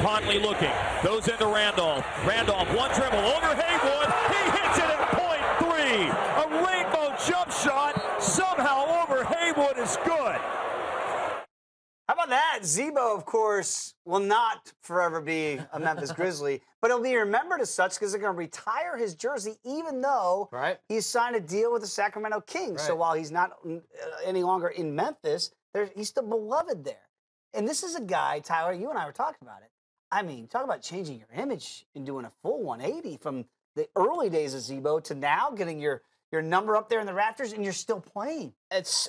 Conley looking. Goes into Randolph. Randolph, one dribble over Haywood. He hits it at point three. A rainbow jump shot somehow over Haywood is good. How about that? Zebo, of course, will not forever be a Memphis Grizzly, but he'll be remembered as such because they're going to retire his jersey even though he's signed a deal with the Sacramento Kings. So while he's not any longer in Memphis, he's still beloved there. And this is a guy, Tyler, you and I were talking about it. I mean, talk about changing your image and doing a full 180 from the early days of Zebo to now getting your number up there in the rafters, and you're still playing.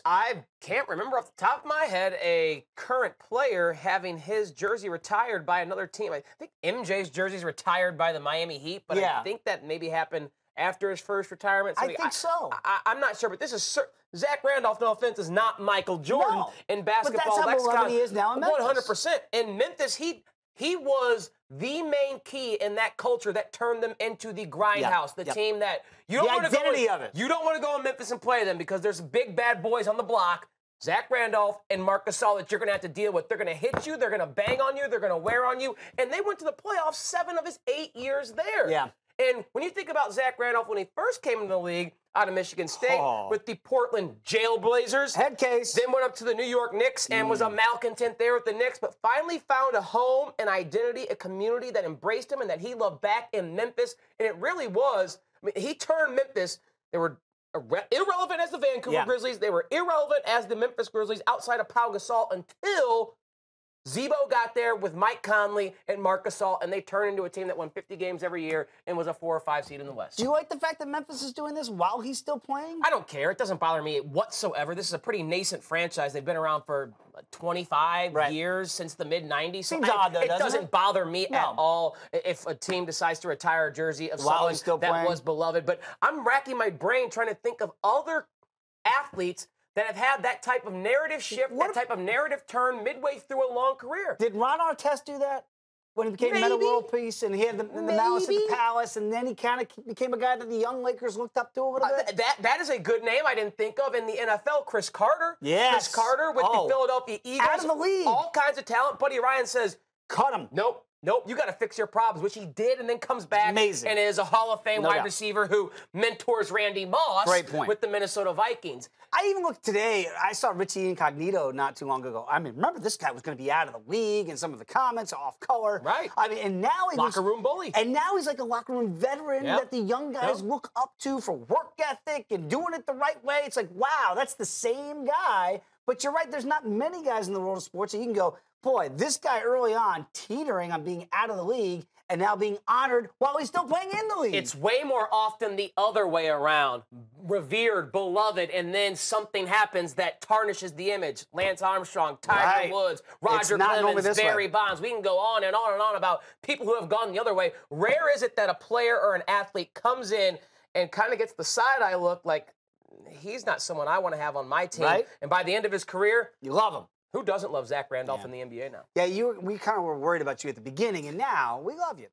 I can't remember off the top of my head a current player having his jersey retired by another team. I think MJ's jersey's retired by the Miami Heat, but I think that maybe happened after his first retirement. I think so. I'm not sure, but this is Zach Randolph, no offense, is not Michael Jordan in basketball. But that's how beloved he is now in Memphis. 100%. In Memphis, he was the main key in that culture that turned them into the grindhouse, the team that you don't want to go. You don't want to go in Memphis and play them because there's big bad boys on the block. Zach Randolph and Marc Gasol that you're going to have to deal with. They're going to hit you. They're going to bang on you. They're going to wear on you. And they went to the playoffs 7 of his 8 years there. Yeah. And when you think about Zach Randolph when he first came into the league out of Michigan State with the Portland Jailblazers. Head case. Then went up to the New York Knicks and was a malcontent there with the Knicks, but finally found a home, an identity, a community that embraced him and that he loved back in Memphis. And it really was, I mean, he turned Memphis, they were irrelevant as the Vancouver Grizzlies. They were irrelevant as the Memphis Grizzlies outside of Pau Gasol until Zebo got there with Mike Conley and Marc Gasol, and they turned into a team that won 50 games every year and was a 4 or 5 seed in the West. Do you like the fact that Memphis is doing this while he's still playing? I don't care. It doesn't bother me whatsoever. This is a pretty nascent franchise. They've been around for 25 years since the mid-90s. Seems odd, though, it doesn't bother me at all if a team decides to retire a jersey of someone that was beloved. But I'm racking my brain trying to think of other athletes that have had that type of narrative shift, that type of narrative turn midway through a long career. Did Ron Artest do that when he became Meta World Peace and he had the Malice at the Palace, and then he kind of became a guy that the young Lakers looked up to a little bit? That is a good name I didn't think of in the NFL. Chris Carter. Yes. Chris Carter with the Philadelphia Eagles. Out of the league. All kinds of talent. Buddy Ryan says, cut him. Nope, you got to fix your problems, which he did, and then comes back and is a Hall of Fame wide receiver who mentors Randy Moss with the Minnesota Vikings. I even looked today, I saw Richie Incognito not too long ago. I mean, remember this guy was going to be out of the league, and some of the comments off color. Right. I mean, and now locker room bully. And now he's like a locker room veteran that the young guys look up to for work ethic and doing it the right way. It's like, wow, that's the same guy. But you're right, there's not many guys in the world of sports that you can go, boy, this guy early on teetering on being out of the league and now being honored while he's still playing in the league. It's way more often the other way around. Revered, beloved, and then something happens that tarnishes the image. Lance Armstrong, Tiger Woods, Roger Clemens, Barry Bonds. We can go on and on and on about people who have gone the other way. Rare is it that a player or an athlete comes in and kind of gets the side-eye look like, he's not someone I want to have on my team. And by the end of his career, you love him. Who doesn't love Zach Randolph in the NBA now? Yeah, we kind of were worried about you at the beginning, and now we love you.